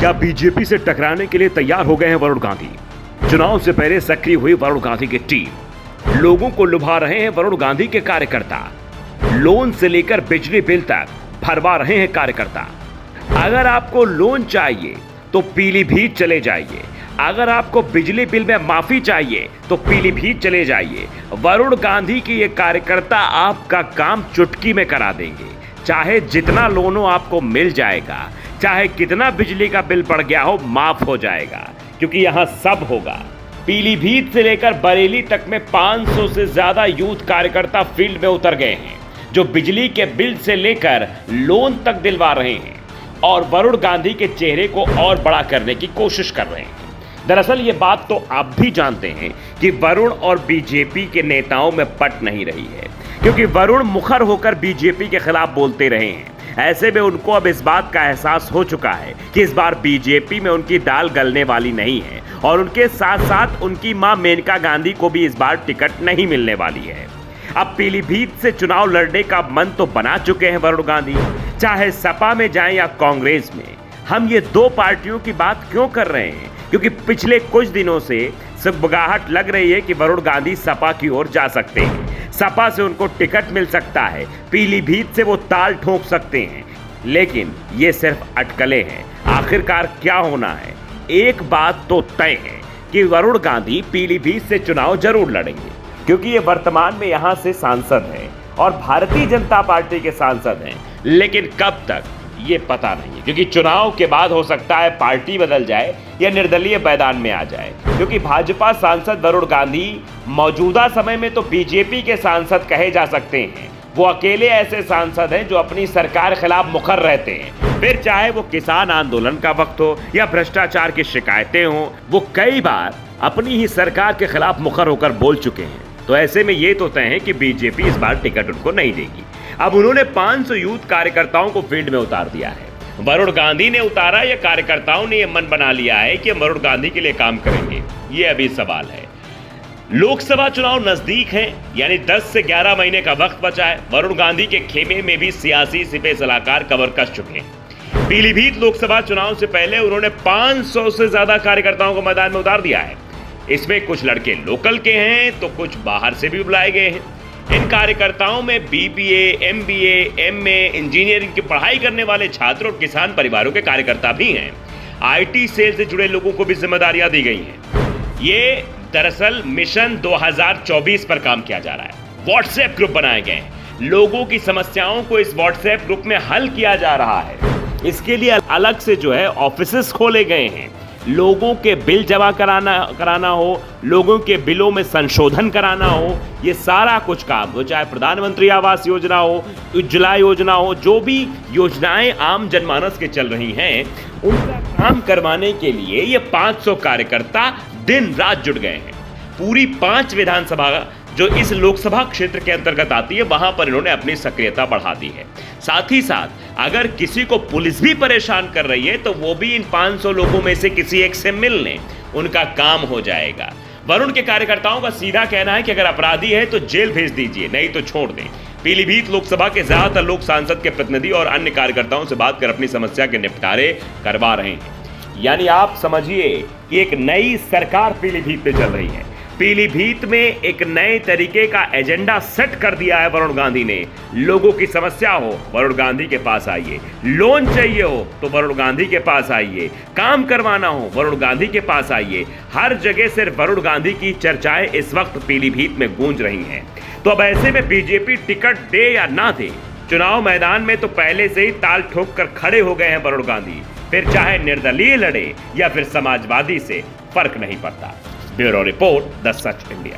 क्या बीजेपी से टकराने के लिए तैयार हो गए हैं वरुण गांधी? चुनाव से पहले सक्रिय हुई वरुण गांधी की टीम। लोगों को लुभा रहे हैं वरुण गांधी के कार्यकर्ता। लोन से लेकर बिजली बिल तक भरवा रहे हैं कार्यकर्ता। अगर आपको लोन चाहिए तो पीलीभीत चले जाइए, अगर आपको बिजली बिल में माफी चाहिए तो पीलीभीत चले जाइए। वरुण गांधी के ये कार्यकर्ता आपका काम चुटकी में करा देंगे। चाहे जितना लोन हो आपको मिल जाएगा, चाहे कितना बिजली का बिल पड़ गया हो माफ हो जाएगा, क्योंकि यहां सब होगा। पीलीभीत से लेकर बरेली तक में 500 से ज्यादा यूथ कार्यकर्ता फील्ड में उतर गए हैं, जो बिजली के बिल से लेकर लोन तक दिलवा रहे हैं और वरुण गांधी के चेहरे को और बड़ा करने की कोशिश कर रहे हैं। दरअसल ये बात तो आप भी जानते हैं कि वरुण और बीजेपी के नेताओं में पट नहीं रही है, क्योंकि वरुण मुखर होकर बीजेपी के खिलाफ बोलते रहे हैं। ऐसे में उनको अब इस बात का एहसास हो चुका है कि इस बार बीजेपी में उनकी दाल गलने वाली नहीं है और उनके साथ साथ उनकी मां मेनका गांधी को भी इस बार टिकट नहीं मिलने वाली है। अब पीलीभीत से चुनाव लड़ने का मन तो बना चुके हैं वरुण गांधी, चाहे सपा में जाएं या कांग्रेस में। हम ये दो पार्टियों की बात क्यों कर रहे हैं? क्योंकि पिछले कुछ दिनों से सुगबुगाहट लग रही है कि वरुण गांधी सपा की ओर जा सकते हैं। सपा से उनको टिकट मिल सकता है, पीलीभीत से वो ताल ठोक सकते हैं। लेकिन ये सिर्फ अटकलें हैं। आखिरकार क्या होना है? एक बात तो तय है कि वरुण गांधी पीलीभीत से चुनाव जरूर लड़ेंगे, क्योंकि ये वर्तमान में यहां से सांसद हैं और भारतीय जनता पार्टी के सांसद हैं। लेकिन कब तक ये पता नहीं है, क्योंकि चुनाव के बाद हो सकता है पार्टी बदल जाए या निर्दलीय मैदान में आ जाए। क्योंकि भाजपा सांसद वरुण गांधी मौजूदा समय में तो बीजेपी के सांसद कहे जा सकते हैं। वो अकेले ऐसे सांसद हैं जो अपनी सरकार खिलाफ मुखर रहते हैं। फिर चाहे वो किसान आंदोलन का वक्त हो या भ्रष्टाचार की शिकायतें हों, वो कई बार अपनी ही सरकार के खिलाफ मुखर होकर बोल चुके हैं। तो ऐसे में ये तो तय है कि बीजेपी इस बार टिकट उनको नहीं देगी। अब उन्होंने 500 यूथ कार्यकर्ताओं को फील्ड में उतार दिया है। वरुण गांधी ने उतारा या कार्यकर्ताओं ने यह मन बना लिया है कि वरुण गांधी के लिए काम करेंगे? ये अभी सवाल है। लोकसभा चुनाव नजदीक है, यानी 10 से 11 महीने का वक्त बचा है। वरुण गांधी के खेमे में भी सियासी सिपह सलाहकार कमर कस चुके हैं। पीलीभीत लोकसभा चुनाव से पहले उन्होंने 500 से ज्यादा कार्यकर्ताओं को मैदान में उतार दिया है। इसमें कुछ लड़के लोकल के हैं तो कुछ बाहर से भी बुलाए गए हैं। इन कार्यकर्ताओं में बीबीए, एमबीए, एमए, इंजीनियरिंग की पढ़ाई करने वाले छात्र और किसान परिवारों के कार्यकर्ता भी हैं। आईटी सेल से जुड़े लोगों को भी जिम्मेदारियां दी गई हैं। ये दरअसल मिशन 2024 पर काम किया जा रहा है। व्हाट्सएप ग्रुप बनाए गए हैं। लोगों की समस्याओं को इस व्हाट्सएप ग्रुप में हल किया जा रहा है। इसके लिए अलग से जो है ऑफिसेस खोले गए हैं। लोगों के बिल जमा कराना हो, लोगों के बिलों में संशोधन कराना हो, ये सारा कुछ काम हो, चाहे प्रधानमंत्री आवास योजना हो, उज्ज्वला योजना हो, जो भी योजनाएं आम जनमानस के चल रही हैं, उनका काम करवाने के लिए ये 500 कार्यकर्ता दिन रात जुट गए हैं। पूरी 5 विधानसभा जो इस लोकसभा क्षेत्र के अंतर्गत आती है, वहां पर इन्होंने अपनी सक्रियता बढ़ा दी है। साथ ही साथ अगर किसी को पुलिस भी परेशान कर रही है तो वो भी इन 500 लोगों में से किसी एक से मिल लें, उनका काम हो जाएगा। वरुण के कार्यकर्ताओं का सीधा कहना है कि अगर अपराधी है तो जेल भेज दीजिए, नहीं तो छोड़ दें। पीलीभीत लोकसभा के ज्यादातर लोग सांसद के प्रतिनिधि और अन्य कार्यकर्ताओं से बात कर अपनी समस्या के निपटारे करवा रहे हैं। यानी आप समझिए कि एक नई सरकार पीलीभीत पे चल रही है। पीलीभीत में एक नए तरीके का एजेंडा सेट कर दिया है वरुण गांधी ने। लोगों की समस्या हो, वरुण गांधी के पास आइए। लोन चाहिए हो तो वरुण गांधी के पास आइए। काम करवाना हो, वरुण गांधी के पास आइए। हर जगह सिर्फ वरुण गांधी की चर्चाएं इस वक्त पीलीभीत में गूंज रही हैं। तो अब ऐसे में बीजेपी टिकट दे या ना दे, चुनाव मैदान में तो पहले से ही ताल ठोक कर खड़े हो गए हैं वरुण गांधी। फिर चाहे निर्दलीय लड़े या फिर समाजवादी से, फर्क नहीं पड़ता। Bureau report, the such India.